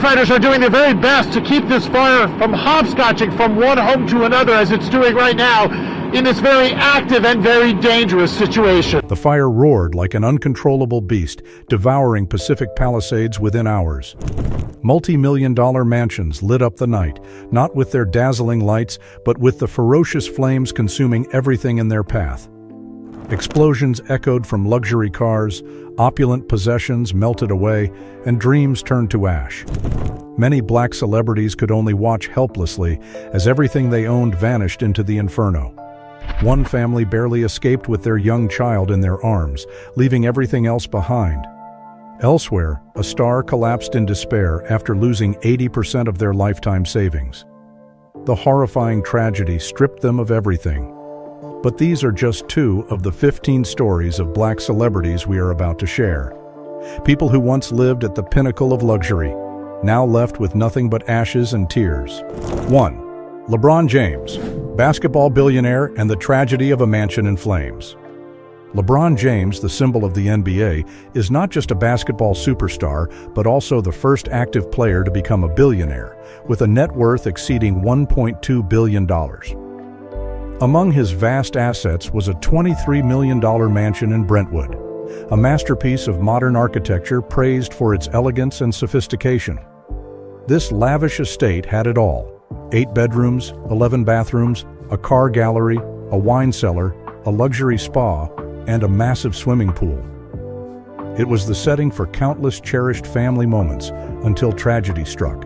Firefighters are doing their very best to keep this fire from hopscotching from one home to another, as it's doing right now in this very active and very dangerous situation. The fire roared like an uncontrollable beast, devouring Pacific Palisades within hours. Multi-million-dollar mansions lit up the night, not with their dazzling lights, but with the ferocious flames consuming everything in their path. Explosions echoed from luxury cars, opulent possessions melted away, and dreams turned to ash. Many black celebrities could only watch helplessly as everything they owned vanished into the inferno. One family barely escaped with their young child in their arms, leaving everything else behind. Elsewhere, a star collapsed in despair after losing 80% of their lifetime savings. The horrifying tragedy stripped them of everything. But these are just 2 of the 15 stories of black celebrities we are about to share. People who once lived at the pinnacle of luxury, now left with nothing but ashes and tears. 1. LeBron James, basketball billionaire and the tragedy of a mansion in flames. LeBron James, the symbol of the NBA, is not just a basketball superstar, but also the first active player to become a billionaire, with a net worth exceeding $1.2 billion. Among his vast assets was a $23 million mansion in Brentwood, a masterpiece of modern architecture praised for its elegance and sophistication. This lavish estate had it all: 8 bedrooms, 11 bathrooms, a car gallery, a wine cellar, a luxury spa, and a massive swimming pool. It was the setting for countless cherished family moments until tragedy struck.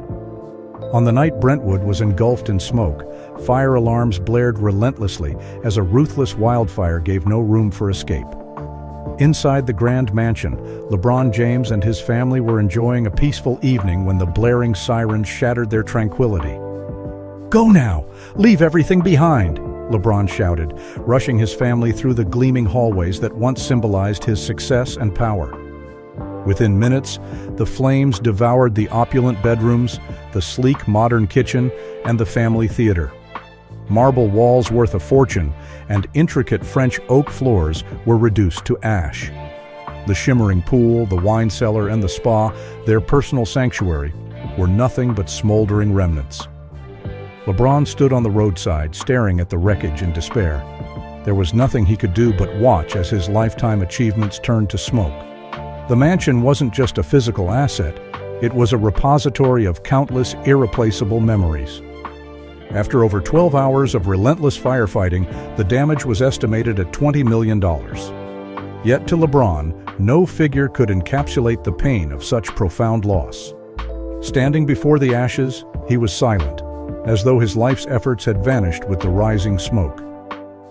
On the night Brentwood was engulfed in smoke, fire alarms blared relentlessly as a ruthless wildfire gave no room for escape. Inside the grand mansion, LeBron James and his family were enjoying a peaceful evening when the blaring sirens shattered their tranquility. "Go now! Leave everything behind!" LeBron shouted, rushing his family through the gleaming hallways that once symbolized his success and power. Within minutes, the flames devoured the opulent bedrooms, the sleek modern kitchen, and the family theater. Marble walls worth a fortune and intricate French oak floors were reduced to ash. The shimmering pool, the wine cellar, and the spa, their personal sanctuary, were nothing but smoldering remnants. LeBron stood on the roadside, staring at the wreckage in despair. There was nothing he could do but watch as his lifetime achievements turned to smoke. The mansion wasn't just a physical asset, it was a repository of countless irreplaceable memories. After over 12 hours of relentless firefighting, the damage was estimated at $20 million. Yet to LeBron, no figure could encapsulate the pain of such profound loss. Standing before the ashes, he was silent, as though his life's efforts had vanished with the rising smoke.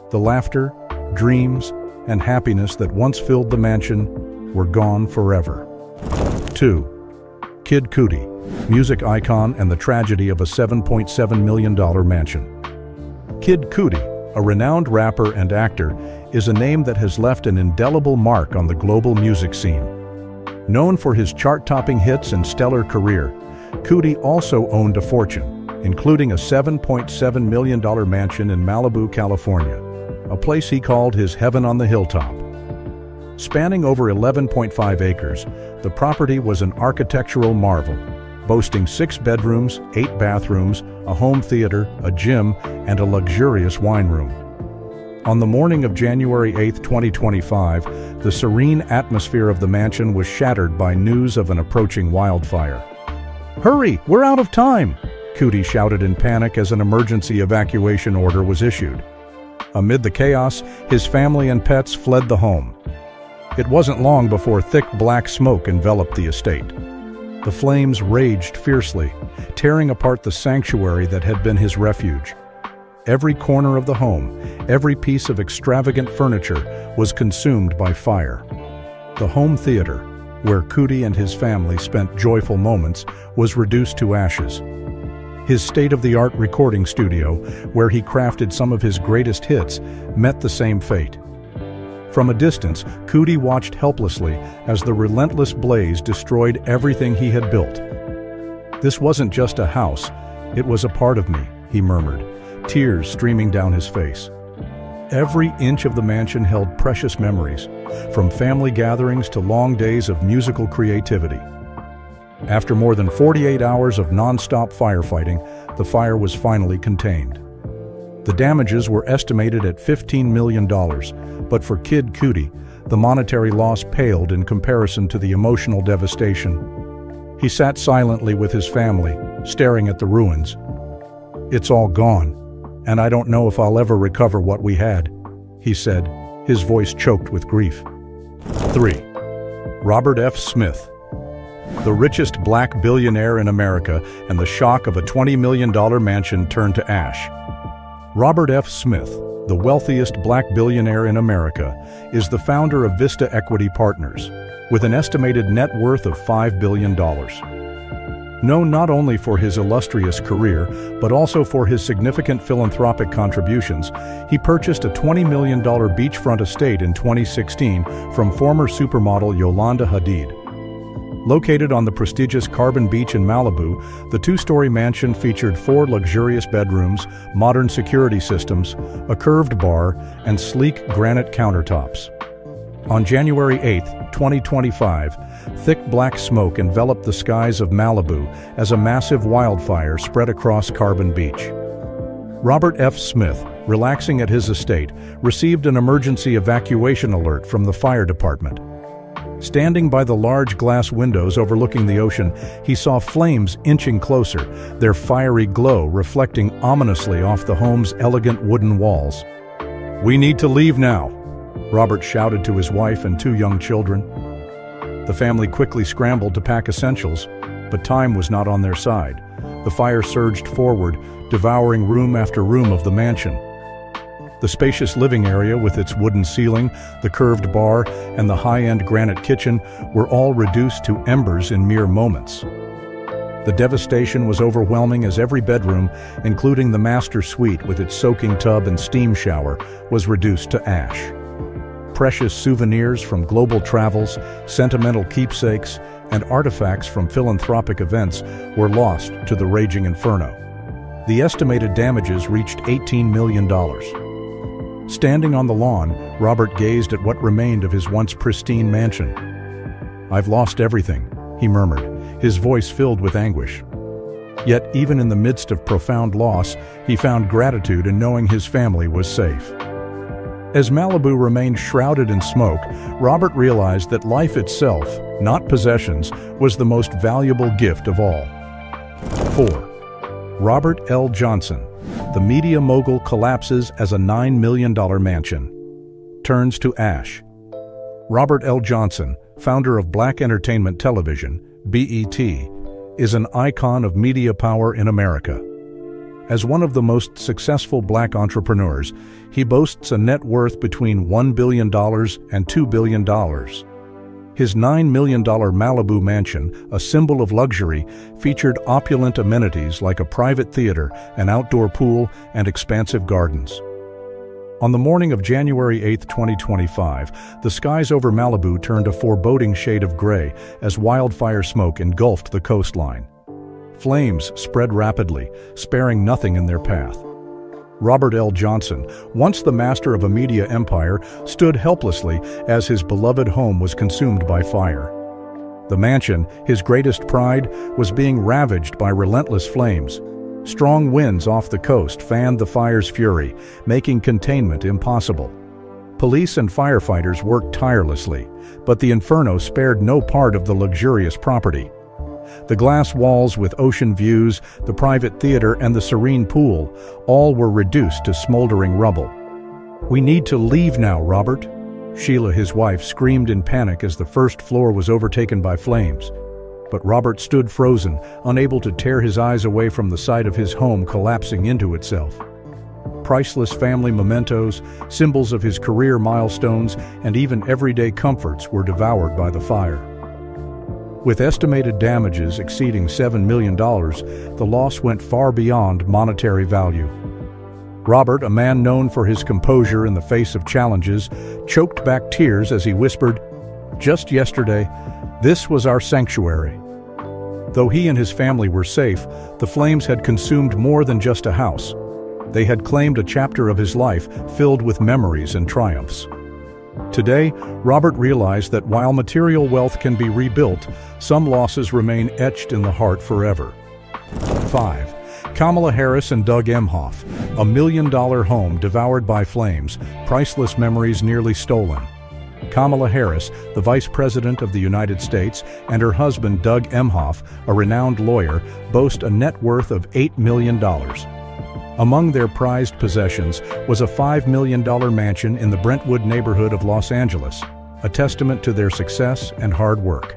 The laughter, dreams, and happiness that once filled the mansion were gone forever. 2. Kid Cudi, music icon and the tragedy of a $7.7 million mansion. Kid Cudi, a renowned rapper and actor, is a name that has left an indelible mark on the global music scene. Known for his chart-topping hits and stellar career, Cudi also owned a fortune, including a $7.7 million mansion in Malibu, California, a place he called his heaven on the hilltop. Spanning over 11.5 acres, the property was an architectural marvel, boasting 6 bedrooms, 8 bathrooms, a home theater, a gym, and a luxurious wine room. On the morning of January 8, 2025, the serene atmosphere of the mansion was shattered by news of an approaching wildfire. "Hurry, we're out of time!" Cudi shouted in panic as an emergency evacuation order was issued. Amid the chaos, his family and pets fled the home. It wasn't long before thick black smoke enveloped the estate. The flames raged fiercely, tearing apart the sanctuary that had been his refuge. Every corner of the home, every piece of extravagant furniture was consumed by fire. The home theater, where Cudi and his family spent joyful moments, was reduced to ashes. His state-of-the-art recording studio, where he crafted some of his greatest hits, met the same fate. From a distance, Cudi watched helplessly as the relentless blaze destroyed everything he had built. "This wasn't just a house, it was a part of me," he murmured, tears streaming down his face. Every inch of the mansion held precious memories, from family gatherings to long days of musical creativity. After more than 48 hours of non-stop firefighting, the fire was finally contained. The damages were estimated at $15 million, but for Kid Cudi, the monetary loss paled in comparison to the emotional devastation. He sat silently with his family, staring at the ruins. "It's all gone, and I don't know if I'll ever recover what we had," he said, his voice choked with grief. 3. Robert F. Smith. The richest black billionaire in America, and the shock of a $20 million mansion turned to ash. Robert F. Smith, the wealthiest black billionaire in America, is the founder of Vista Equity Partners, with an estimated net worth of $5 billion. Known not only for his illustrious career, but also for his significant philanthropic contributions, he purchased a $20 million beachfront estate in 2016 from former supermodel Yolanda Hadid. Located on the prestigious Carbon Beach in Malibu, the two-story mansion featured 4 luxurious bedrooms, modern security systems, a curved bar, and sleek granite countertops. On January 8, 2025, thick black smoke enveloped the skies of Malibu as a massive wildfire spread across Carbon Beach. Robert F. Smith, relaxing at his estate, received an emergency evacuation alert from the fire department. Standing by the large glass windows overlooking the ocean, he saw flames inching closer, their fiery glow reflecting ominously off the home's elegant wooden walls. "We need to leave now," Robert shouted to his wife and 2 young children. The family quickly scrambled to pack essentials, but time was not on their side. The fire surged forward, devouring room after room of the mansion. The spacious living area with its wooden ceiling, the curved bar, and the high-end granite kitchen were all reduced to embers in mere moments. The devastation was overwhelming as every bedroom, including the master suite with its soaking tub and steam shower, was reduced to ash. Precious souvenirs from global travels, sentimental keepsakes, and artifacts from philanthropic events were lost to the raging inferno. The estimated damages reached $18 million. Standing on the lawn, Robert gazed at what remained of his once pristine mansion. "I've lost everything," he murmured, his voice filled with anguish. Yet, even in the midst of profound loss, he found gratitude in knowing his family was safe. As Malibu remained shrouded in smoke, Robert realized that life itself, not possessions, was the most valuable gift of all. 4. Robert L. Johnson. The media mogul collapses as a $9 million mansion turns to ash. Robert L. Johnson, founder of Black Entertainment Television, BET, is an icon of media power in America. As one of the most successful black entrepreneurs, he boasts a net worth between $1 billion and $2 billion. His $9 million Malibu mansion, a symbol of luxury, featured opulent amenities like a private theater, an outdoor pool, and expansive gardens. On the morning of January 8, 2025, the skies over Malibu turned a foreboding shade of gray as wildfire smoke engulfed the coastline. Flames spread rapidly, sparing nothing in their path. Robert L. Johnson, once the master of a media empire, stood helplessly as his beloved home was consumed by fire. The mansion, his greatest pride, was being ravaged by relentless flames. Strong winds off the coast fanned the fire's fury, making containment impossible. Police and firefighters worked tirelessly, but the inferno spared no part of the luxurious property. The glass walls with ocean views, the private theater, and the serene pool, all were reduced to smoldering rubble. "We need to leave now, Robert," Sheila, his wife, screamed in panic as the first floor was overtaken by flames. But Robert stood frozen, unable to tear his eyes away from the sight of his home collapsing into itself. Priceless family mementos, symbols of his career milestones, and even everyday comforts were devoured by the fire. With estimated damages exceeding $7 million, the loss went far beyond monetary value. Robert, a man known for his composure in the face of challenges, choked back tears as he whispered, "Just yesterday, this was our sanctuary." Though he and his family were safe, the flames had consumed more than just a house. They had claimed a chapter of his life filled with memories and triumphs. Today, Robert realized that while material wealth can be rebuilt, some losses remain etched in the heart forever. 5. Kamala Harris and Doug Emhoff, a $1 million home devoured by flames, priceless memories nearly stolen. Kamala Harris, the Vice President of the United States, and her husband Doug Emhoff, a renowned lawyer, boast a net worth of $8 million. Among their prized possessions was a $5 million mansion in the Brentwood neighborhood of Los Angeles, a testament to their success and hard work.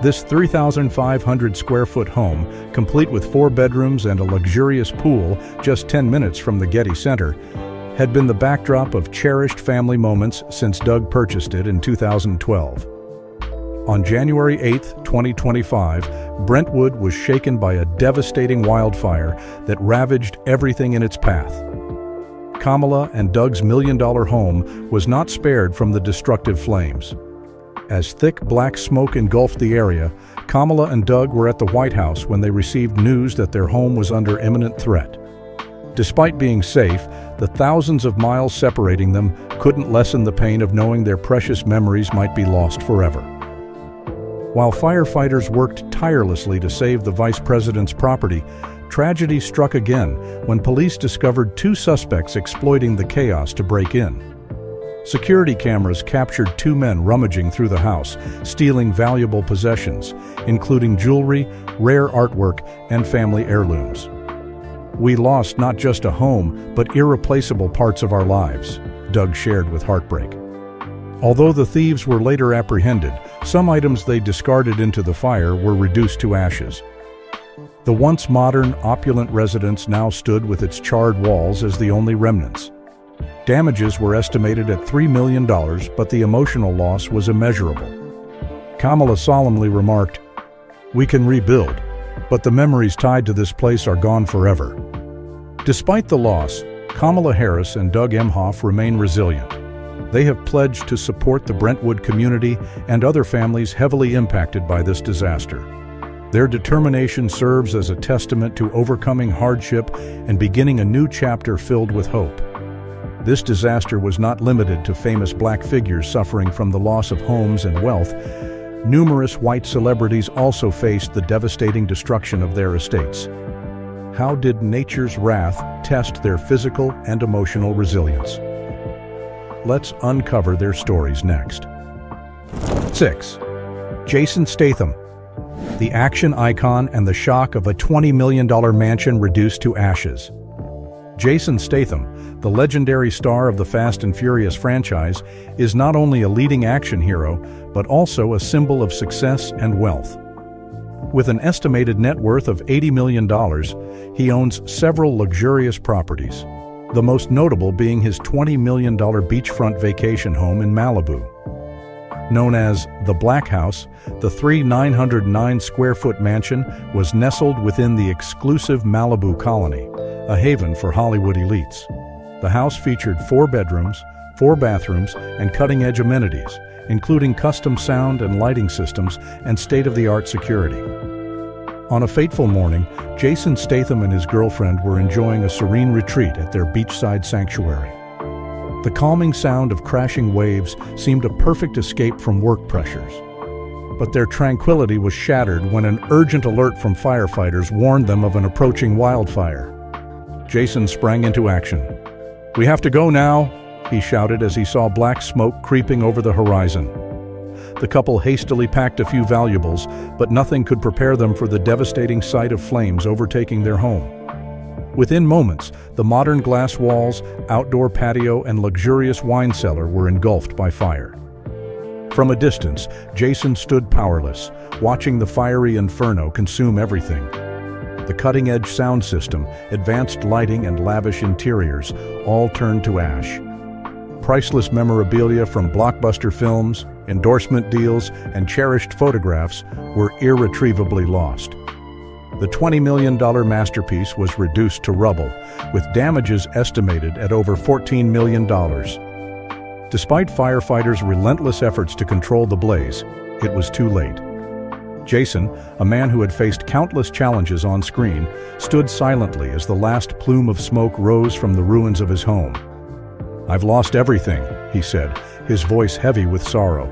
This 3,500-square-foot home, complete with 4 bedrooms and a luxurious pool just 10 minutes from the Getty Center, had been the backdrop of cherished family moments since Doug purchased it in 2012. On January 8, 2025, Brentwood was shaken by a devastating wildfire that ravaged everything in its path. Kamala and Doug's $1 million home was not spared from the destructive flames. As thick black smoke engulfed the area, Kamala and Doug were at the White House when they received news that their home was under imminent threat. Despite being safe, the thousands of miles separating them couldn't lessen the pain of knowing their precious memories might be lost forever. While firefighters worked tirelessly to save the vice president's property, tragedy struck again when police discovered 2 suspects exploiting the chaos to break in. Security cameras captured 2 men rummaging through the house, stealing valuable possessions, including jewelry, rare artwork, and family heirlooms. "We lost not just a home, but irreplaceable parts of our lives," Doug shared with heartbreak. Although the thieves were later apprehended, some items they discarded into the fire were reduced to ashes. The once modern, opulent residence now stood with its charred walls as the only remnants. Damages were estimated at $3 million, but the emotional loss was immeasurable. Kamala solemnly remarked, "We can rebuild, but the memories tied to this place are gone forever." Despite the loss, Kamala Harris and Doug Emhoff remain resilient. They have pledged to support the Brentwood community and other families heavily impacted by this disaster. Their determination serves as a testament to overcoming hardship and beginning a new chapter filled with hope. This disaster was not limited to famous black figures suffering from the loss of homes and wealth. Numerous white celebrities also faced the devastating destruction of their estates. How did nature's wrath test their physical and emotional resilience? Let's uncover their stories next. 6. Jason Statham, the action icon and the shock of a $20 million mansion reduced to ashes. Jason Statham, the legendary star of the Fast and Furious franchise, is not only a leading action hero, but also a symbol of success and wealth. With an estimated net worth of $80 million, he owns several luxurious properties, the most notable being his $20 million beachfront vacation home in Malibu. Known as the Black House, the 909-square-foot mansion was nestled within the exclusive Malibu colony, a haven for Hollywood elites. The house featured 4 bedrooms, 4 bathrooms, and cutting-edge amenities, including custom sound and lighting systems and state-of-the-art security. On a fateful morning, Jason Statham and his girlfriend were enjoying a serene retreat at their beachside sanctuary. The calming sound of crashing waves seemed a perfect escape from work pressures. But their tranquility was shattered when an urgent alert from firefighters warned them of an approaching wildfire. Jason sprang into action. "We have to go now," he shouted as he saw black smoke creeping over the horizon. The couple hastily packed a few valuables, but nothing could prepare them for the devastating sight of flames overtaking their home. Within moments, the modern glass walls, outdoor patio, and luxurious wine cellar were engulfed by fire. From a distance, Jason stood powerless, watching the fiery inferno consume everything. The cutting-edge sound system, advanced lighting, and lavish interiors all turned to ash. Priceless memorabilia from blockbuster films, endorsement deals, and cherished photographs were irretrievably lost. The $20 million masterpiece was reduced to rubble, with damages estimated at over $14 million. Despite firefighters' relentless efforts to control the blaze, it was too late. Jason, a man who had faced countless challenges on screen, stood silently as the last plume of smoke rose from the ruins of his home. "I've lost everything," he said, his voice heavy with sorrow.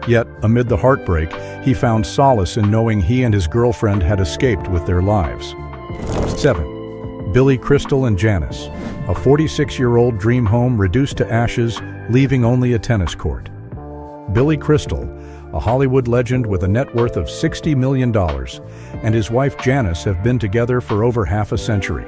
Yet, amid the heartbreak, he found solace in knowing he and his girlfriend had escaped with their lives. 7. Billy, Crystal, and Janice. A 46-year-old dream home reduced to ashes, leaving only a tennis court. Billy Crystal, a Hollywood legend with a net worth of $60 million, and his wife Janice have been together for over half a century.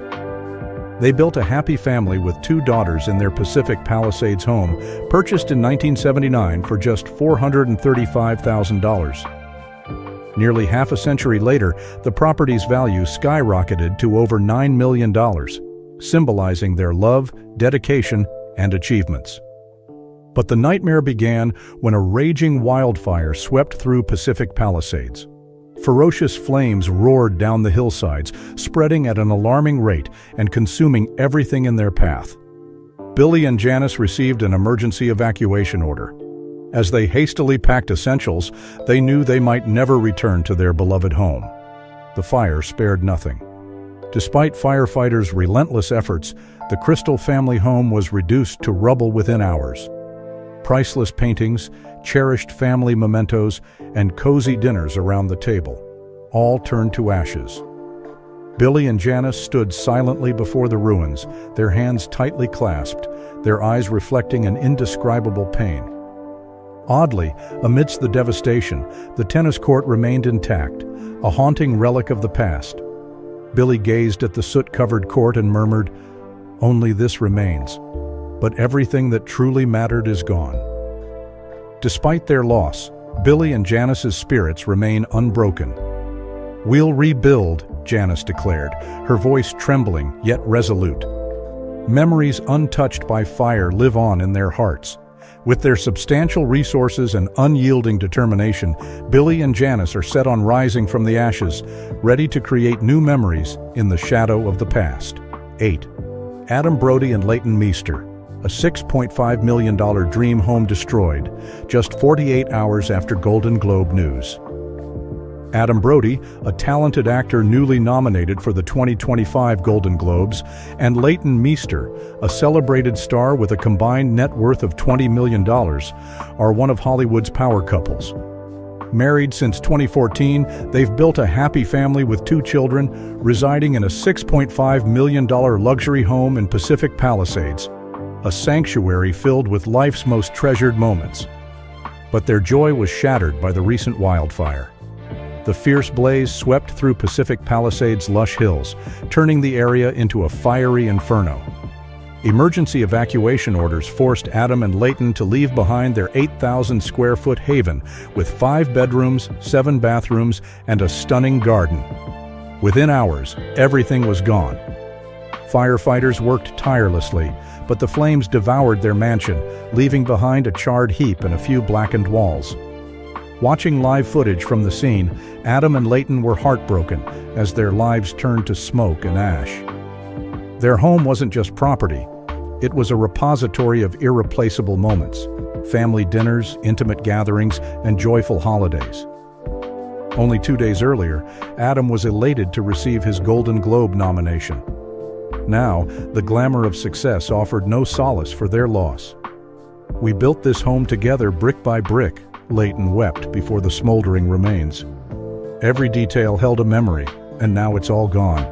They built a happy family with 2 daughters in their Pacific Palisades home, purchased in 1979 for just $435,000. Nearly half a century later, the property's value skyrocketed to over $9 million, symbolizing their love, dedication, and achievements. But the nightmare began when a raging wildfire swept through Pacific Palisades. Ferocious flames roared down the hillsides, spreading at an alarming rate and consuming everything in their path. Billy and Janice received an emergency evacuation order. As they hastily packed essentials, they knew they might never return to their beloved home. The fire spared nothing. Despite firefighters' relentless efforts, the Crystal family home was reduced to rubble within hours. Priceless paintings, cherished family mementos, and cozy dinners around the table, all turned to ashes. Billy and Janice stood silently before the ruins, their hands tightly clasped, their eyes reflecting an indescribable pain. Oddly, amidst the devastation, the tennis court remained intact, a haunting relic of the past. Billy gazed at the soot-covered court and murmured, "Only this remains. But everything that truly mattered is gone." Despite their loss, Billy and Janice's spirits remain unbroken. "We'll rebuild," Janice declared, her voice trembling yet resolute. Memories untouched by fire live on in their hearts. With their substantial resources and unyielding determination, Billy and Janice are set on rising from the ashes, ready to create new memories in the shadow of the past. 8. Adam Brody and Leighton Meester. A $6.5 million dream home destroyed, just 48 hours after Golden Globe news. Adam Brody, a talented actor newly nominated for the 2025 Golden Globes, and Leighton Meester, a celebrated star with a combined net worth of $20 million, are one of Hollywood's power couples. Married since 2014, they've built a happy family with 2 children, residing in a $6.5 million luxury home in Pacific Palisades, a sanctuary filled with life's most treasured moments. But their joy was shattered by the recent wildfire. The fierce blaze swept through Pacific Palisades' lush hills, turning the area into a fiery inferno. Emergency evacuation orders forced Adam and Leighton to leave behind their 8,000-square-foot haven with 5 bedrooms, 7 bathrooms, and a stunning garden. Within hours, everything was gone. Firefighters worked tirelessly, but the flames devoured their mansion, leaving behind a charred heap and a few blackened walls. Watching live footage from the scene, Adam and Leighton were heartbroken as their lives turned to smoke and ash. Their home wasn't just property. It was a repository of irreplaceable moments, family dinners, intimate gatherings, and joyful holidays. Only 2 days earlier, Adam was elated to receive his Golden Globe nomination. Now, the glamour of success offered no solace for their loss. "We built this home together brick by brick," Leighton wept before the smoldering remains. "Every detail held a memory, and now it's all gone."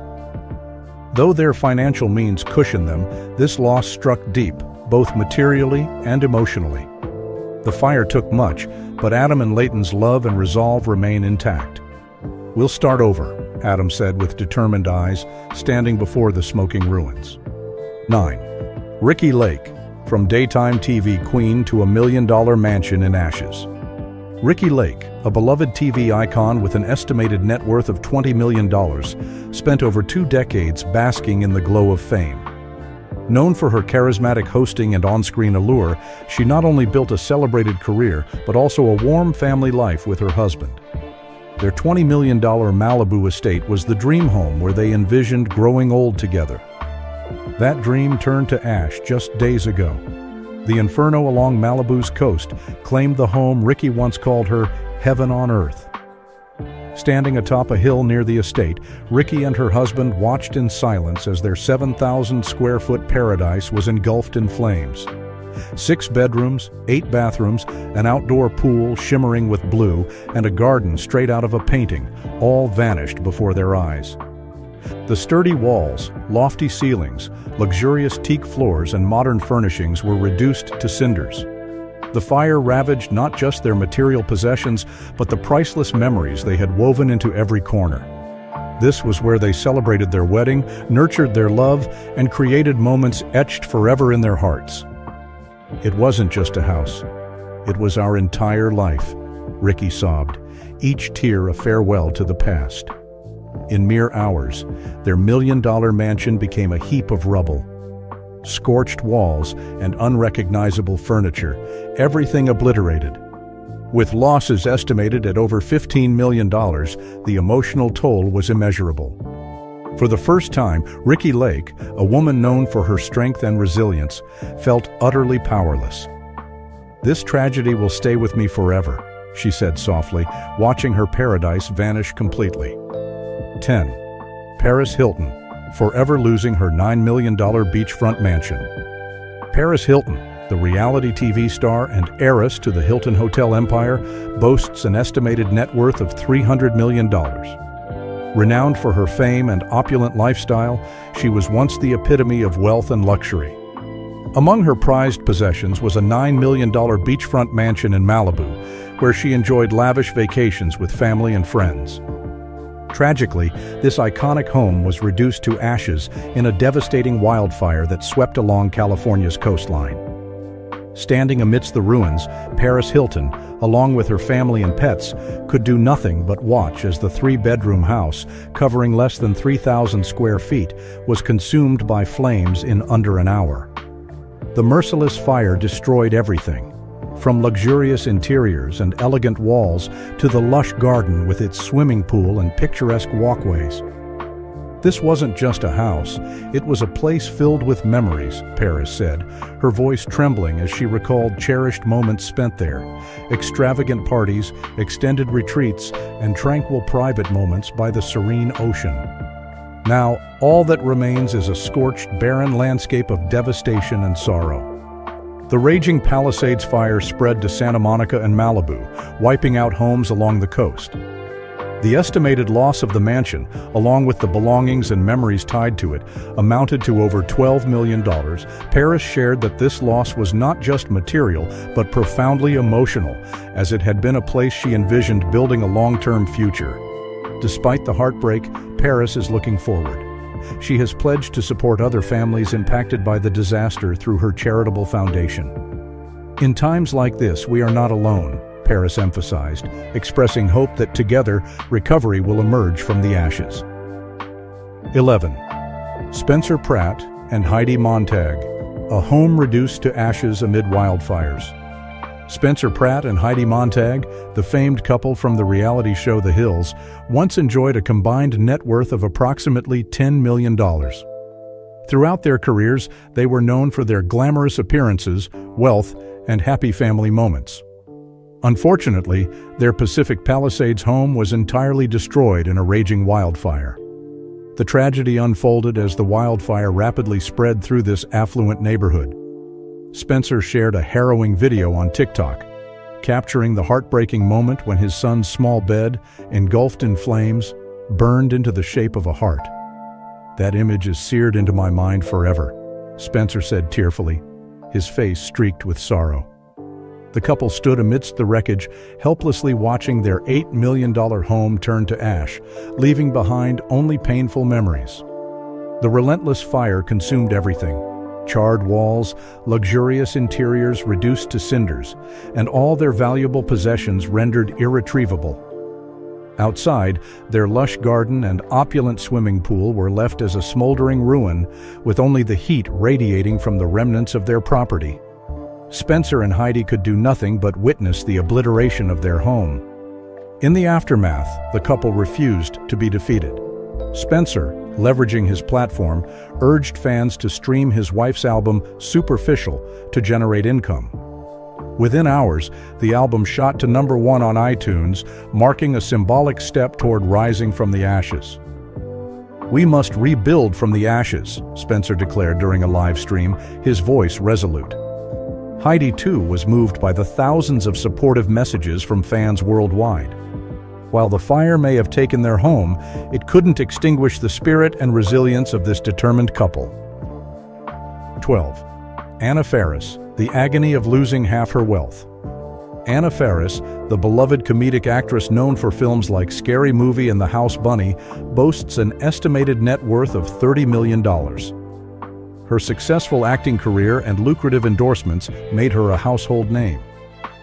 Though their financial means cushioned them, this loss struck deep, both materially and emotionally. The fire took much, but Adam and Leighton's love and resolve remain intact. "We'll start over," Adam said with determined eyes, standing before the smoking ruins. 9. Ricki Lake, from daytime TV queen to a $1 million mansion in ashes. Ricki Lake, a beloved TV icon with an estimated net worth of $20 million, spent over 2 decades basking in the glow of fame. Known for her charismatic hosting and on-screen allure, she not only built a celebrated career, but also a warm family life with her husband. Their $20 million Malibu estate was the dream home where they envisioned growing old together. That dream turned to ash just days ago. The inferno along Malibu's coast claimed the home Ricki once called her heaven on earth. Standing atop a hill near the estate, Ricki and her husband watched in silence as their 7,000-square-foot paradise was engulfed in flames. 6 bedrooms, 8 bathrooms, an outdoor pool shimmering with blue, and a garden straight out of a painting, all vanished before their eyes. The sturdy walls, lofty ceilings, luxurious teak floors, and modern furnishings were reduced to cinders. The fire ravaged not just their material possessions, but the priceless memories they had woven into every corner. This was where they celebrated their wedding, nurtured their love, and created moments etched forever in their hearts. It wasn't just a house. It was our entire life, Ricky sobbed, each tear a farewell to the past. In mere hours, their million-dollar mansion became a heap of rubble. Scorched walls and unrecognizable furniture, everything obliterated. With losses estimated at over $15 million, the emotional toll was immeasurable. For the first time, Ricky Lake, a woman known for her strength and resilience, felt utterly powerless. "This tragedy will stay with me forever," she said softly, watching her paradise vanish completely. 10. Paris Hilton, forever losing her $9 million beachfront mansion. Paris Hilton, the reality TV star and heiress to the Hilton Hotel empire, boasts an estimated net worth of $300 million. Renowned for her fame and opulent lifestyle, she was once the epitome of wealth and luxury. Among her prized possessions was a $9 million beachfront mansion in Malibu, where she enjoyed lavish vacations with family and friends. Tragically, this iconic home was reduced to ashes in a devastating wildfire that swept along California's coastline. Standing amidst the ruins, Paris Hilton, along with her family and pets, could do nothing but watch as the 3-bedroom house, covering less than 3,000 square feet, was consumed by flames in under an hour. The merciless fire destroyed everything, from luxurious interiors and elegant walls to the lush garden with its swimming pool and picturesque walkways. This wasn't just a house, it was a place filled with memories, Paris said, her voice trembling as she recalled cherished moments spent there, extravagant parties, extended retreats, and tranquil private moments by the serene ocean. Now, all that remains is a scorched, barren landscape of devastation and sorrow. The raging Palisades fire spread to Santa Monica and Malibu, wiping out homes along the coast. The estimated loss of the mansion, along with the belongings and memories tied to it, amounted to over $12 million. Paris shared that this loss was not just material, but profoundly emotional, as it had been a place she envisioned building a long-term future. Despite the heartbreak, Paris is looking forward. She has pledged to support other families impacted by the disaster through her charitable foundation. "In times like this, we are not alone," Paris emphasized, expressing hope that together, recovery will emerge from the ashes. 11. Spencer Pratt and Heidi Montag, a home reduced to ashes amid wildfires. Spencer Pratt and Heidi Montag, the famed couple from the reality show The Hills, once enjoyed a combined net worth of approximately $10 million. Throughout their careers, they were known for their glamorous appearances, wealth, and happy family moments. Unfortunately, their Pacific Palisades home was entirely destroyed in a raging wildfire. The tragedy unfolded as the wildfire rapidly spread through this affluent neighborhood. Spencer shared a harrowing video on TikTok, capturing the heartbreaking moment when his son's small bed, engulfed in flames, burned into the shape of a heart. "That image is seared into my mind forever," Spencer said tearfully, his face streaked with sorrow. The couple stood amidst the wreckage, helplessly watching their $8 million home turn to ash, leaving behind only painful memories. The relentless fire consumed everything. Charred walls, luxurious interiors reduced to cinders, and all their valuable possessions rendered irretrievable. Outside, their lush garden and opulent swimming pool were left as a smoldering ruin, with only the heat radiating from the remnants of their property. Spencer and Heidi could do nothing but witness the obliteration of their home. In the aftermath, the couple refused to be defeated. Spencer, leveraging his platform, urged fans to stream his wife's album Superficial to generate income. Within hours, the album shot to #1 on iTunes, marking a symbolic step toward rising from the ashes. "We must rebuild from the ashes," Spencer declared during a live stream, his voice resolute. Heidi, too, was moved by the thousands of supportive messages from fans worldwide. While the fire may have taken their home, it couldn't extinguish the spirit and resilience of this determined couple. 12. Anna Faris, the agony of losing half her wealth. Anna Faris, the beloved comedic actress known for films like Scary Movie and The House Bunny, boasts an estimated net worth of $30 million. Her successful acting career and lucrative endorsements made her a household name.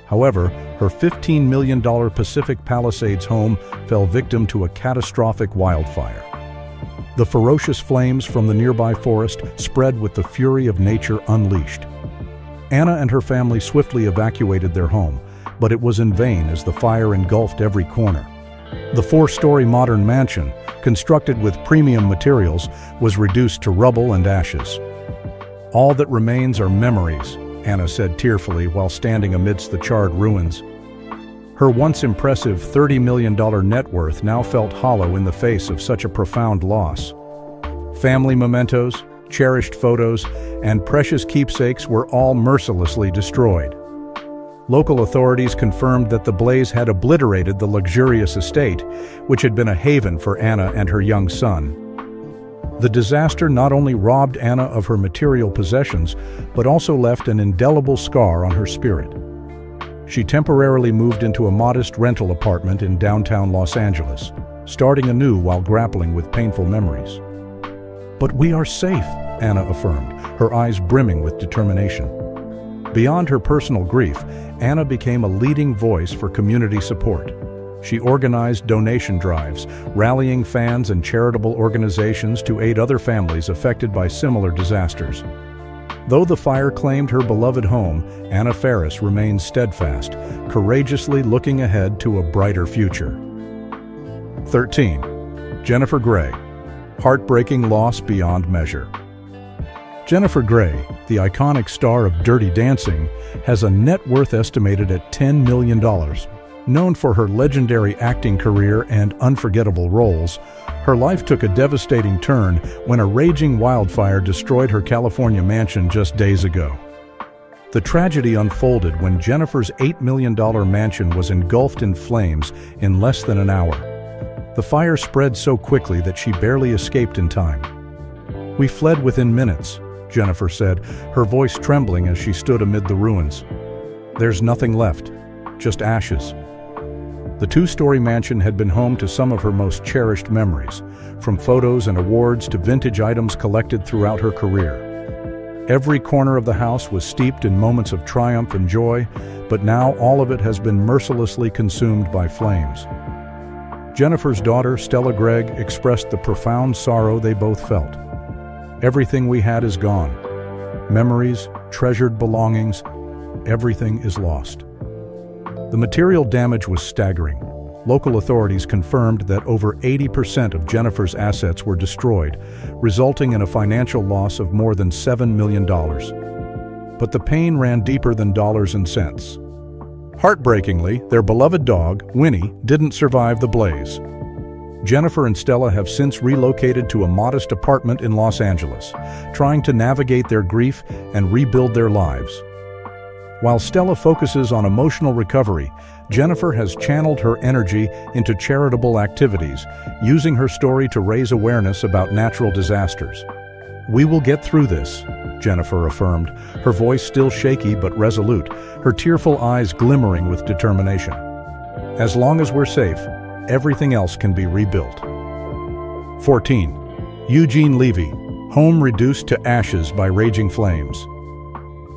However, her $15 million Pacific Palisades home fell victim to a catastrophic wildfire. The ferocious flames from the nearby forest spread with the fury of nature unleashed. Anna and her family swiftly evacuated their home, but it was in vain as the fire engulfed every corner. The 4-story modern mansion, constructed with premium materials, was reduced to rubble and ashes. "All that remains are memories," Anna said tearfully while standing amidst the charred ruins. Her once impressive $30 million net worth now felt hollow in the face of such a profound loss. Family mementos, cherished photos, and precious keepsakes were all mercilessly destroyed. Local authorities confirmed that the blaze had obliterated the luxurious estate, which had been a haven for Anna and her young son. The disaster not only robbed Anna of her material possessions, but also left an indelible scar on her spirit. She temporarily moved into a modest rental apartment in downtown Los Angeles, starting anew while grappling with painful memories. "But we are safe," Anna affirmed, her eyes brimming with determination. Beyond her personal grief, Anna became a leading voice for community support. She organized donation drives, rallying fans and charitable organizations to aid other families affected by similar disasters. Though the fire claimed her beloved home, Anna Faris remained steadfast, courageously looking ahead to a brighter future. 13. Jennifer Grey. Heartbreaking loss beyond measure. Jennifer Grey, the iconic star of Dirty Dancing, has a net worth estimated at $10 million. Known for her legendary acting career and unforgettable roles, her life took a devastating turn when a raging wildfire destroyed her California mansion just days ago. The tragedy unfolded when Jennifer's $8 million mansion was engulfed in flames in less than an hour. The fire spread so quickly that she barely escaped in time. "We fled within minutes," Jennifer said, her voice trembling as she stood amid the ruins. "There's nothing left, just ashes." The 2-story mansion had been home to some of her most cherished memories, from photos and awards to vintage items collected throughout her career. Every corner of the house was steeped in moments of triumph and joy, but now all of it has been mercilessly consumed by flames. Jennifer's daughter, Stella Gregg, expressed the profound sorrow they both felt. "Everything we had is gone. Memories, treasured belongings, everything is lost." The material damage was staggering. Local authorities confirmed that over 80% of Jennifer's assets were destroyed, resulting in a financial loss of more than $7 million. But the pain ran deeper than dollars and cents. Heartbreakingly, their beloved dog, Winnie, didn't survive the blaze. Jennifer and Stella have since relocated to a modest apartment in Los Angeles, trying to navigate their grief and rebuild their lives. While Stella focuses on emotional recovery, Jennifer has channeled her energy into charitable activities, using her story to raise awareness about natural disasters. "We will get through this," Jennifer affirmed, her voice still shaky but resolute, her tearful eyes glimmering with determination. "As long as we're safe, everything else can be rebuilt." 14. Eugene Levy, home reduced to ashes by raging flames.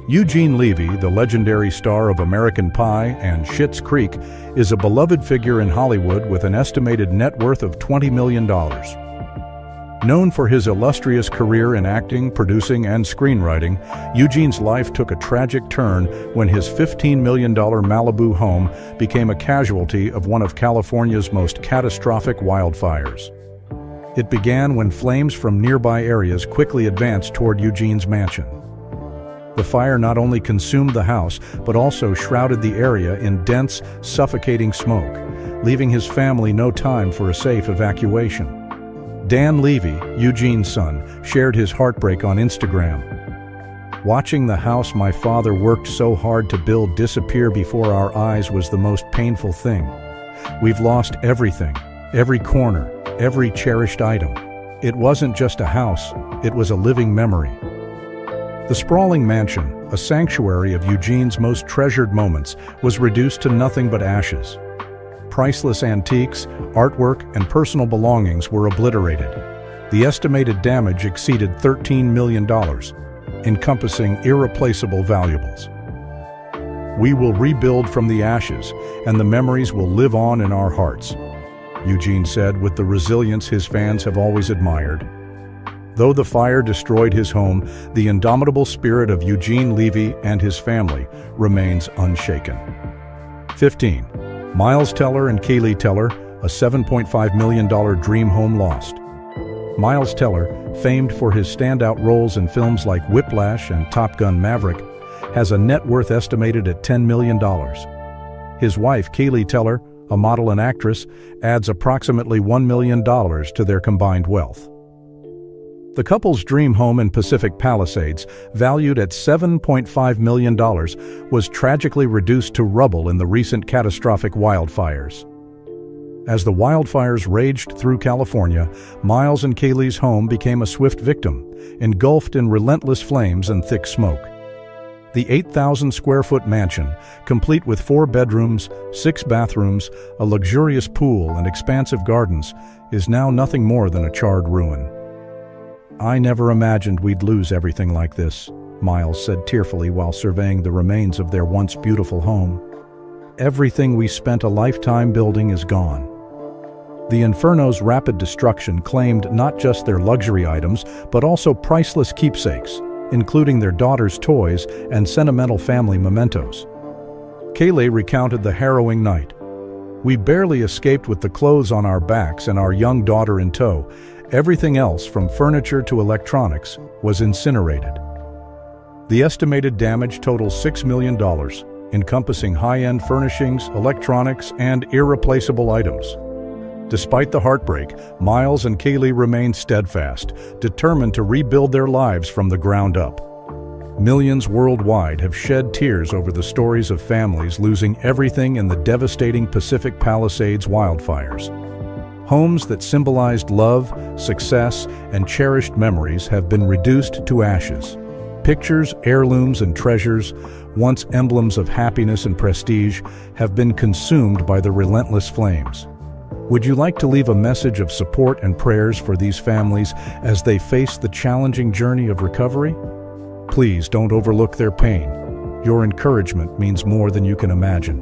Eugene Levy, the legendary star of American Pie and Schitt's Creek, is a beloved figure in Hollywood with an estimated net worth of $20 million. Known for his illustrious career in acting, producing, and screenwriting, Eugene's life took a tragic turn when his $15 million Malibu home became a casualty of one of California's most catastrophic wildfires. It began when flames from nearby areas quickly advanced toward Eugene's mansion. The fire not only consumed the house, but also shrouded the area in dense, suffocating smoke, leaving his family no time for a safe evacuation. Dan Levy, Eugene's son, shared his heartbreak on Instagram. Watching the house my father worked so hard to build disappear before our eyes was the most painful thing. We've lost everything, every corner, every cherished item. It wasn't just a house, it was a living memory. The sprawling mansion, a sanctuary of Eugene's most treasured moments, was reduced to nothing but ashes. Priceless antiques, artwork, and personal belongings were obliterated. The estimated damage exceeded $13 million, encompassing irreplaceable valuables. We will rebuild from the ashes, and the memories will live on in our hearts, Eugene said with the resilience his fans have always admired. Though the fire destroyed his home, the indomitable spirit of Eugene Levy and his family remains unshaken. 15. Miles Teller and Kaylee Teller, a $7.5 million dream home lost. Miles Teller, famed for his standout roles in films like Whiplash and Top Gun Maverick, has a net worth estimated at $10 million. His wife, Kaylee Teller, a model and actress, adds approximately $1 million to their combined wealth. The couple's dream home in Pacific Palisades, valued at $7.5 million, was tragically reduced to rubble in the recent catastrophic wildfires. As the wildfires raged through California, Miles and Kaylee's home became a swift victim, engulfed in relentless flames and thick smoke. The 8,000-square-foot mansion, complete with 4 bedrooms, 6 bathrooms, a luxurious pool, and expansive gardens, is now nothing more than a charred ruin. "I never imagined we'd lose everything like this," Miles said tearfully while surveying the remains of their once beautiful home. "Everything we spent a lifetime building is gone." The Inferno's rapid destruction claimed not just their luxury items, but also priceless keepsakes, including their daughter's toys and sentimental family mementos. Kaylee recounted the harrowing night. "We barely escaped with the clothes on our backs and our young daughter in tow. Everything else, from furniture to electronics, was incinerated." The estimated damage totals $6 million, encompassing high-end furnishings, electronics, and irreplaceable items. Despite the heartbreak, Miles and Kaylee remained steadfast, determined to rebuild their lives from the ground up. Millions worldwide have shed tears over the stories of families losing everything in the devastating Pacific Palisades wildfires. Homes that symbolized love, success, and cherished memories have been reduced to ashes. Pictures, heirlooms, and treasures, once emblems of happiness and prestige, have been consumed by the relentless flames. Would you like to leave a message of support and prayers for these families as they face the challenging journey of recovery? Please don't overlook their pain. Your encouragement means more than you can imagine.